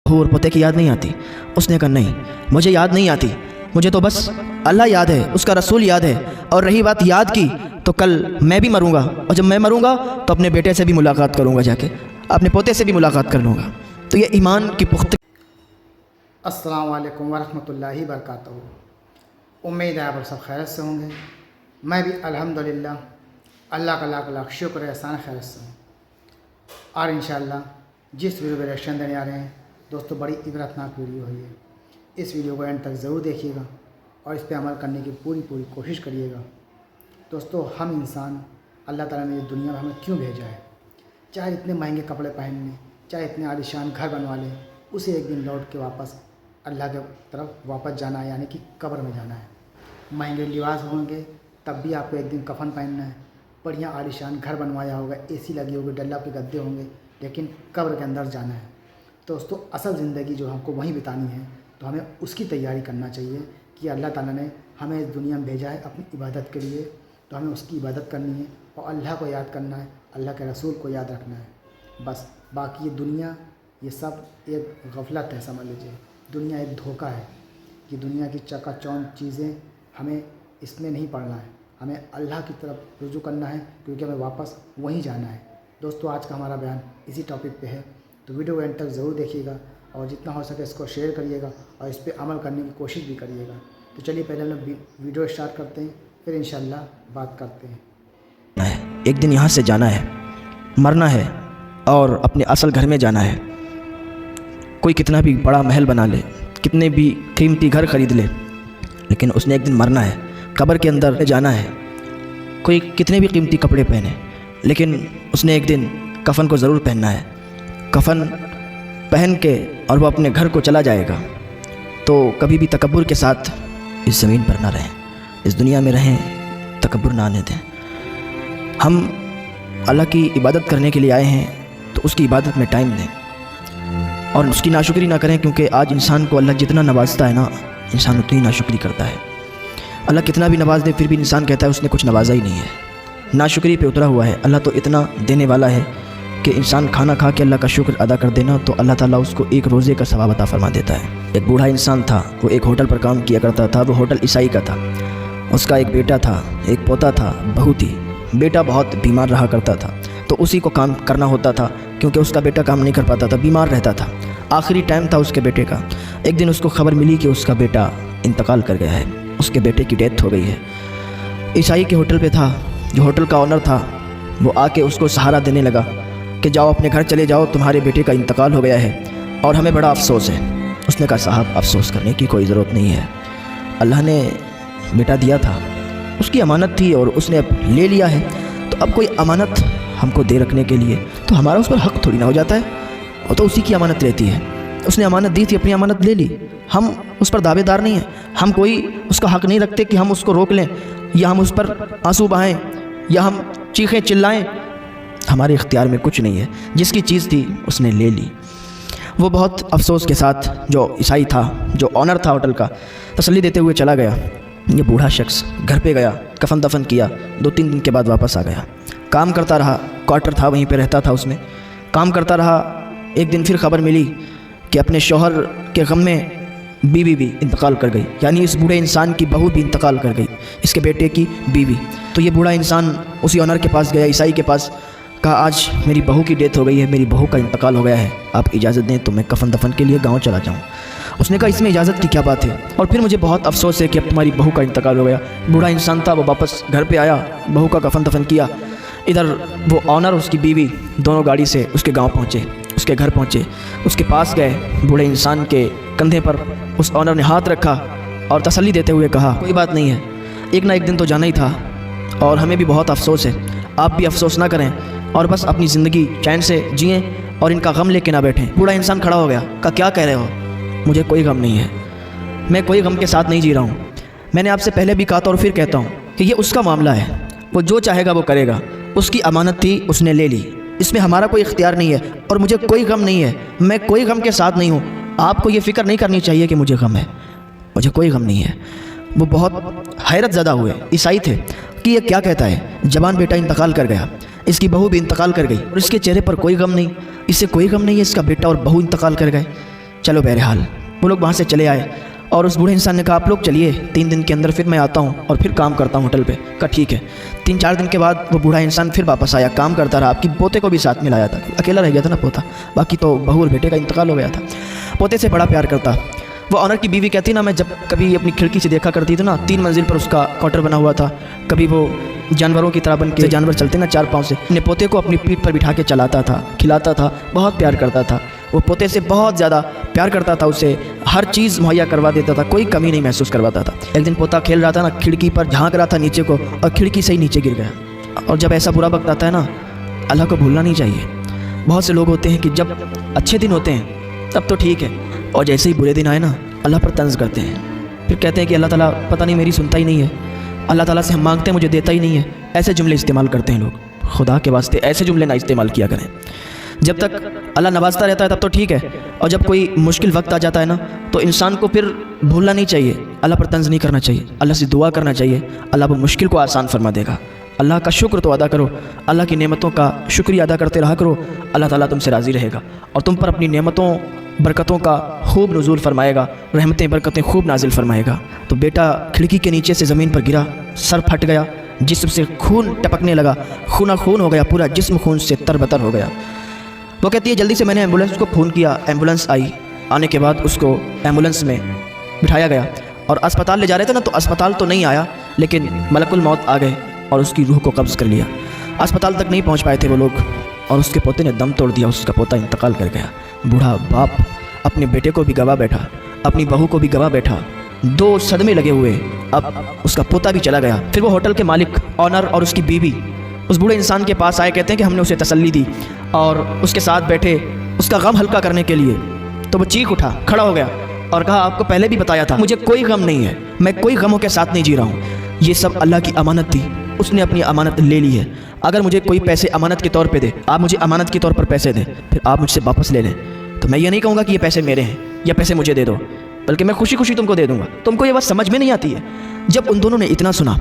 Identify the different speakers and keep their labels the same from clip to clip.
Speaker 1: बहू और पोते की याद नहीं आती? उसने कहा नहीं, मुझे याद नहीं आती, मुझे तो बस अल्लाह याद है, उसका रसूल याद है। और रही बात याद की, तो कल मैं भी मरूंगा, और जब मैं मरूंगा तो अपने बेटे से भी मुलाकात करूंगा, जाके अपने पोते से भी मुलाकात कर लूँगा। तो ये ईमान की पुख्तगी।
Speaker 2: अस्सलाम वालेकुम वरहमतुल्लाहि वबरकातुहू। उम्मीद है आप सब खैरियत से होंगे। मैं भी अल्हम्दुलिल्लाह अल्लाह का लाख लाख शुक्र है, एहसान खैरियत से हूँ। और इंशाअल्लाह जिस वीडियो में रिएक्शन देने आ रहे हैं दोस्तों, बड़ी इबरतनाक वीडियो है ये। इस वीडियो को एंड तक ज़रूर देखिएगा और इस पर अमल करने की पूरी कोशिश करिएगा। दोस्तों, हम इंसान अल्लाह ताला ने इस दुनिया में हमें क्यों भेजा है? चाहे इतने महंगे कपड़े पहन लें, चाहे इतने आलीशान घर बनवा लें, उसे एक दिन लौट के वापस अल्लाह के तरफ वापस जाना है, यानी कि कब्र में जाना है। महंगे लिबास होंगे तब भी आपको एक दिन कफन पहनना है। बढ़िया आलीशान घर बनवाया होगा, एसी लगी होगी, डल्ला पे गद्दे होंगे, लेकिन कब्र के अंदर जाना है। दोस्तों, असल ज़िंदगी जो हमको वहीं बितानी है, तो हमें उसकी तैयारी करना चाहिए कि अल्लाह ताला ने हमें इस दुनिया में भेजा है अपनी इबादत के लिए, तो हमें उसकी इबादत करनी है और अल्लाह को याद करना है, अल्लाह के रसूल को याद रखना है। बस बाकी ये दुनिया, ये सब एक गफलत है, समझ लीजिए। दुनिया एक धोखा है कि दुनिया की चकाचौंध चीज़ें हमें इसमें नहीं पड़ना है, हमें अल्लाह की तरफ रुजू करना है, क्योंकि हमें वापस वहीं जाना है। दोस्तों, आज का हमारा बयान इसी टॉपिक पे है, तो वीडियो को एंड तक ज़रूर देखिएगा और जितना हो सके इसको शेयर करिएगा और इस पर अमल करने की कोशिश भी करिएगा। तो चलिए पहले हम लोग वीडियो स्टार्ट करते हैं, फिर इंशाल्लाह बात करते हैं।
Speaker 1: एक दिन यहाँ से जाना है, मरना है और अपने असल घर में जाना है। कोई कितना भी बड़ा महल बना ले, कितने भी कीमती घर खरीद ले, लेकिन उसने एक दिन मरना है, कब्र के अंदर जाना है। कोई कितने भी कीमती कपड़े पहने, लेकिन उसने एक दिन कफन को ज़रूर पहनना है। कफन पहन के और वो अपने घर को चला जाएगा। तो कभी भी तकब्बुर के साथ इस ज़मीन पर ना रहें, इस दुनिया में रहें, तकब्बुर ना आने दें। हम अल्लाह की इबादत करने के लिए आए हैं, तो उसकी इबादत में टाइम दें और उसकी नाशुक्री ना करें, क्योंकि आज इंसान को अल्लाह जितना नवाजता है ना, इंसान उतनी नाशुक्री करता है। अल्लाह कितना भी नवाज दे, फिर भी इंसान कहता है उसने कुछ नवाजा ही नहीं है, नाशुक्री पे उतरा हुआ है। अल्लाह तो इतना देने वाला है कि इंसान खाना खा के अल्लाह का शुक्र अदा कर देना, तो अल्लाह ताला उसको एक रोज़े का सवाब अता फरमा देता है। एक बूढ़ा इंसान था, वो एक होटल पर काम किया करता था। वो होटल ईसाई का था। उसका एक बेटा था, एक पोता था, बहू थी। बेटा बहुत बीमार रहा करता था, तो उसी को काम करना होता था, क्योंकि उसका बेटा काम नहीं कर पाता था, बीमार रहता था। आखिरी टाइम था उसके बेटे का। एक दिन उसको खबर मिली कि उसका बेटा इंतकाल कर गया है, उसके बेटे की डेथ हो गई है। ईसाई के होटल पे था, जो होटल का ऑनर था वो आके उसको सहारा देने लगा कि जाओ अपने घर चले जाओ, तुम्हारे बेटे का इंतकाल हो गया है और हमें बड़ा अफसोस है। उसने कहा साहब, अफसोस करने की कोई ज़रूरत नहीं है, अल्लाह ने बेटा दिया था, उसकी अमानत थी और उसने अब ले लिया है। तो अब कोई अमानत हमको दे रखने के लिए, तो हमारा उस पर हक़ थोड़ी ना हो जाता है, वो तो उसी की अमानत रहती है। उसने अमानत दी थी, अपनी अमानत ले ली, हम उस पर दावेदार नहीं हैं। हम कोई उसका हक़ नहीं रखते कि हम उसको रोक लें या हम उस पर आंसू बहाएं या हम चीखें चिल्लाएं। हमारे इख्तियार में कुछ नहीं है। जिसकी चीज़ थी उसने ले ली। वो बहुत अफसोस के साथ, जो ईसाई था, जो ऑनर था होटल का, तसल्ली देते हुए चला गया। ये बूढ़ा शख्स घर पे गया, कफन दफन किया, 2-3 दिन के बाद वापस आ गया। काम करता रहा, क्वार्टर था वहीं पे रहता था, उसमें काम करता रहा। एक दिन फिर खबर मिली कि अपने शौहर के गम में बीवी भी इंतकाल कर गई, यानी इस बूढ़े इंसान की बहू भी इंतकाल कर गई, इसके बेटे की बीवी। तो ये बूढ़ा इंसान उसी ऑनर के पास गया, ईसाई के पास, कहा आज मेरी बहू की डेथ हो गई है, मेरी बहू का इंतकाल हो गया है, आप इजाज़त दें तो मैं कफन दफन के लिए गांव चला जाऊं। उसने कहा इसमें इजाज़त की क्या बात है, और फिर मुझे बहुत अफसोस है कि अब तुम्हारी बहू का इंतकाल हो गया। बूढ़ा इंसान था, वो वापस घर पे आया, बहू का कफन दफन किया। इधर वो ऑनर, उसकी बीवी, दोनों गाड़ी से उसके गाँव पहुँचे, उसके घर पहुँचे, उसके पास गए। बूढ़े इंसान के कंधे पर उस ऑनर ने हाथ रखा और तसल्ली देते हुए कहा कोई बात नहीं है, एक ना एक दिन तो जाना ही था और हमें भी बहुत अफसोस है, आप भी अफसोस ना करें और बस अपनी ज़िंदगी चैन से जिएं और इनका गम लेके ना बैठें। बूढ़ा इंसान खड़ा हो गया, कहा क्या कह रहे हो, मुझे कोई गम नहीं है, मैं कोई गम के साथ नहीं जी रहा हूँ। मैंने आपसे पहले भी कहा था और फिर कहता हूँ कि ये उसका मामला है, वो जो चाहेगा वो करेगा, उसकी अमानत थी, उसने ले ली, इसमें हमारा कोई इख्तियार नहीं है और मुझे कोई गम नहीं है, मैं कोई गम के साथ नहीं हूँ। आपको ये फ़िक्र नहीं करनी चाहिए कि मुझे गम है, मुझे कोई गम नहीं है। वो बहुत हैरत ज़दा हुए, ईसाई थे कि ये क्या कहता है, जवान बेटा इंतकाल कर गया, इसकी बहू भी इंतकाल कर गई और इसके चेहरे पर कोई गम नहीं, इससे कोई गम नहीं है, इसका बेटा और बहू इंतकाल कर गए। चलो बहरहाल वो लोग वहाँ से चले आए और उस बूढ़े इंसान ने कहा आप लोग चलिए, 3 दिन के अंदर फिर मैं आता हूँ और फिर काम करता हूँ होटल पे। कहा ठीक है। 3-4 दिन के बाद वो बूढ़ा इंसान फिर वापस आया, काम करता रहा। आपकी पोते को भी साथ में लाया था, अकेला रह गया था ना पोता, बाकी तो बहू और बेटे का इंतकाल हो गया था। पोते से बड़ा प्यार करता। वो ऑनर की बीवी कहती ना, मैं जब कभी अपनी खिड़की से देखा करती थी ना, 3 मंजिल पर उसका क्वार्टर बना हुआ था। कभी वो जानवरों की तरह बन के, जानवर चलते ना 4 पाँव से, अपने पोते को अपनी पीठ पर बिठा के चलाता था, खिलाता था, बहुत प्यार करता था। वो पोते से बहुत ज़्यादा प्यार करता था, उसे हर चीज़ मुहैया करवा देता था, कोई कमी नहीं महसूस करवाता था। एक दिन पोता खेल रहा था ना, खिड़की पर झांक रहा था नीचे को और खिड़की से ही नीचे गिर गया। और जब ऐसा बुरा वक्त आता है ना, अल्लाह को भूलना नहीं चाहिए। बहुत से लोग होते हैं कि जब अच्छे दिन होते हैं तब तो ठीक है, और जैसे ही बुरे दिन आए ना, अल्लाह पर तंज़ करते हैं। फिर कहते हैं कि अल्लाह ताला पता नहीं मेरी सुनता ही नहीं है, अल्लाह ताला से हम मांगते हैं मुझे देता ही नहीं है। ऐसे जुमले इस्तेमाल करते हैं लोग। खुदा के वास्ते ऐसे जुमले ना इस्तेमाल किया करें। जब तक अल्लाह नवाजता रहता है तब तो ठीक है, और जब कोई मुश्किल वक्त आ जाता है ना, तो इंसान को फिर भूलना नहीं चाहिए, अल्लाह पर तंज़ नहीं करना चाहिए, अल्लाह से दुआ करना चाहिए। अल्लाह वो मुश्किल को आसान फरमा देगा। अल्लाह का शुक्र तो अदा करो, अल्लाह की नेमतों का शुक्रिया अदा करते रहा करो। अल्लाह ताला तुमसे राज़ी रहेगा और तुम पर अपनी नेमतों बरकतों का खूब नुज़ूल फरमाएगा, रहमतें बरकतें खूब नाजिल फरमाएगा। तो बेटा खिड़की के नीचे से ज़मीन पर गिरा, सर फट गया, जिस्म से खून टपकने लगा, खूना खून हो गया, पूरा जिस्म खून से तरबतर हो गया। वो कहती है जल्दी से मैंने एम्बुलेंस को फ़ोन किया, एम्बुलेंस आई। आने के बाद उसको एम्बुलेंस में बिठाया गया और अस्पताल ले जा रहे थे ना, तो अस्पताल तो नहीं आया, लेकिन मलकुल मौत आ गए और उसकी रूह को कब्ज़ कर लिया। अस्पताल तक नहीं पहुंच पाए थे वो लोग, और उसके पोते ने दम तोड़ दिया, उसका पोता इंतकाल कर गया। बूढ़ा बाप अपने बेटे को भी गवा बैठा, अपनी बहू को भी गवा बैठा, 2 सदमे लगे हुए। अब उसका पोता भी चला गया। फिर वो होटल के मालिक, ऑनर और उसकी बीवी उस बूढ़े इंसान के पास आए, कहते हैं कि हमने उसे तसल्ली दी और उसके साथ बैठे उसका गम हल्का करने के लिए। तो वो चीख उठा, खड़ा हो गया और कहा आपको पहले भी बताया था, मुझे कोई गम नहीं है, मैं कोई गमों के साथ नहीं जी रहा हूँ। ये सब अल्लाह की अमानत थी, उसने अपनी अमानत ले ली है। अगर मुझे कोई पैसे अमानत के तौर पे दे, आप मुझे अमानत के तौर पर पैसे दें, फिर आप मुझसे वापस ले लें, तो मैं ये नहीं कहूँगा कि ये पैसे मेरे हैं या पैसे मुझे दे दो, बल्कि मैं खुशी खुशी तुमको दे दूँगा। तुमको ये बात समझ में नहीं आती है। जब उन दोनों ने इतना सुना,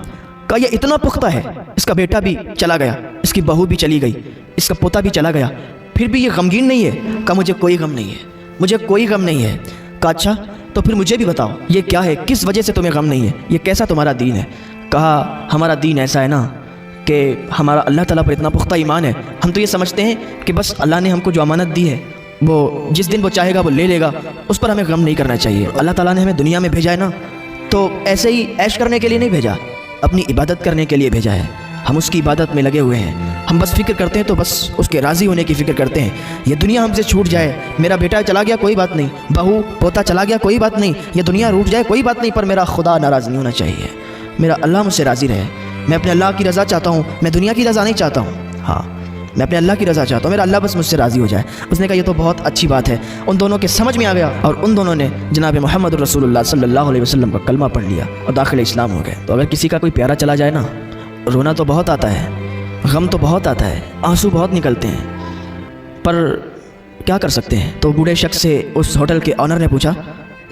Speaker 1: कहा ये इतना पुख्ता है, इसका बेटा भी चला गया, इसकी बहू भी चली गई, इसका पोता भी चला गया, फिर भी ये गमगीन नहीं है। कहा मुझे कोई गम नहीं है, मुझे कोई गम नहीं है। कहा अच्छा तो फिर मुझे भी बताओ ये क्या है, किस वजह से तुम्हें गम नहीं है, ये कैसा तुम्हारा दीन है। कहा हमारा दीन ऐसा है ना कि हमारा अल्लाह ताला पर इतना पुख्ता ईमान है, हम तो ये समझते हैं कि बस अल्लाह ने हमको जो अमानत दी है वो जिस दिन वो चाहेगा वो ले लेगा, उस पर हमें गम नहीं करना चाहिए। अल्लाह ताला ने हमें दुनिया में भेजा है ना, तो ऐसे ही ऐश करने के लिए नहीं भेजा, अपनी इबादत करने के लिए भेजा है। हम उसकी इबादत में लगे हुए हैं, हम बस फिक्र करते हैं तो बस उसके राज़ी होने की फ़िक्र करते हैं। ये दुनिया हमसे छूट जाए, मेरा बेटा चला गया कोई बात नहीं, बहू पोता चला गया कोई बात नहीं, ये दुनिया रूठ जाए कोई बात नहीं, पर मेरा खुदा नाराज़ नहीं होना चाहिए, मेरा अल्लाह मुझसे राज़ी रहे। मैं अपने अल्लाह की रज़ा चाहता हूँ, मैं दुनिया की रज़ा नहीं चाहता हूँ। हाँ, मैं अपने अल्लाह की रज़ा चाहता हूँ, मेरा अल्लाह बस मुझसे राज़ी हो जाए। उसने कहा ये तो बहुत अच्छी बात है। उन दोनों के समझ में आ गया और उन दोनों ने जनाब मोहम्मद रसूलुल्लाह सल्लल्लाहु अलैहि वसल्लम का कलमा पढ़ लिया और दाखिल इस्लाम हो गए। तो अगर किसी का कोई प्यारा चला जाए ना, रोना तो बहुत आता है, गम तो बहुत आता है, आंसू बहुत निकलते हैं, पर क्या कर सकते हैं। तो बूढ़े शख्स से उस होटल के ऑनर ने पूछा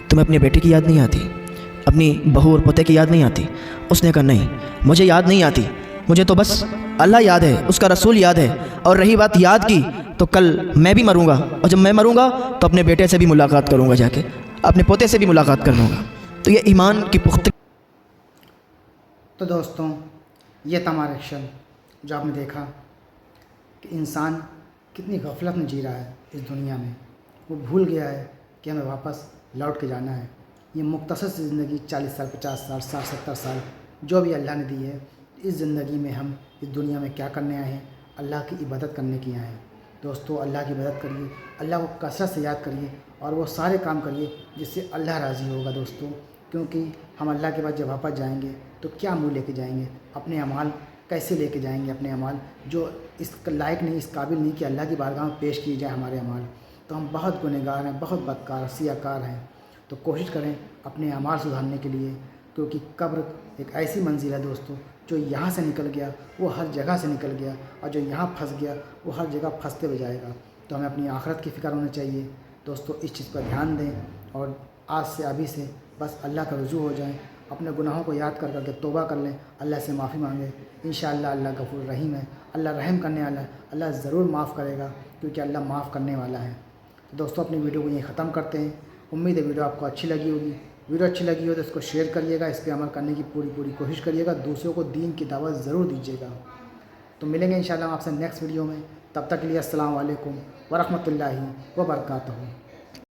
Speaker 1: तुम्हें अपने बेटे की याद नहीं आती, अपनी बहू और पोते की याद नहीं आती? उसने कहा नहीं, मुझे याद नहीं आती, मुझे तो बस अल्लाह याद है, उसका रसूल याद है। और रही बात याद की, तो कल मैं भी मरूंगा, और जब मैं मरूंगा तो अपने बेटे से भी मुलाकात करूंगा, जाके अपने पोते से भी मुलाकात कर लूँगा। तो ये ईमान की पुख्तगी।
Speaker 2: तो दोस्तों ये था हमारा एक्शन, जो आपने देखा कि इंसान कितनी गफलत में जी रहा है इस दुनिया में। वो भूल गया है कि हमें वापस लौट के जाना है। ये मुख्तसर सी ज़िंदगी 40 साल, 50 साल, 60, 70 साल जो भी अल्लाह ने दी है, इस ज़िंदगी में हम इस दुनिया में क्या करने आए हैं? अल्लाह की इबादत करने के आए हैं। दोस्तों अल्लाह की इबादत करिए, अल्लाह को कसरत से याद करिए और वो सारे काम करिए जिससे अल्लाह राज़ी होगा दोस्तों। क्योंकि हम अल्लाह के बाद जब वापस जाएंगे तो क्या मुँह लेके जाएंगे? अपने अमाल कैसे लेके जाएंगे? अपने अमाल जो इस लायक नहीं, इस काबिल नहीं कि अल्लाह की बारगाह में पेश किए जाए हमारे अमाल। तो हम बहुत गुनहगार हैं, बहुत बदकार, सियाकार हैं। तो कोशिश करें अपने अमाल सुधारने के लिए, क्योंकि कब्र एक ऐसी मंजिल है दोस्तों, जो यहाँ से निकल गया वो हर जगह से निकल गया, और जो यहाँ फंस गया वो हर जगह फंसते हुए जाएगा। तो हमें अपनी आखिरत की फ़िक्र होनी चाहिए दोस्तों, इस चीज़ पर ध्यान दें और आज से अभी से बस अल्लाह का रुजू हो जाएं, अपने गुनाहों को याद कर करके तौबा कर लें, अल्लाह से माफ़ी मांगें। इंशाअल्लाह अल्लाह गफूर रहीम है, अल्लाह रहम करने वाला है, अल्लाह ज़रूर माफ़ करेगा, क्योंकि अल्लाह माफ़ करने वाला है। दोस्तों अपनी वीडियो को यहीं ख़त्म करते हैं। उम्मीद है वीडियो आपको अच्छी लगी होगी। वीडियो अच्छी लगी हो तो इसको शेयर करिएगा, इस पर अमल करने की पूरी कोशिश करिएगा, दूसरों को दीन की दावत ज़रूर दीजिएगा। तो मिलेंगे इंशाल्लाह आपसे नेक्स्ट वीडियो में। तब तक के लिए अस्सलाम वालेकुम व रहमतुल्लाहि व बरकातहू।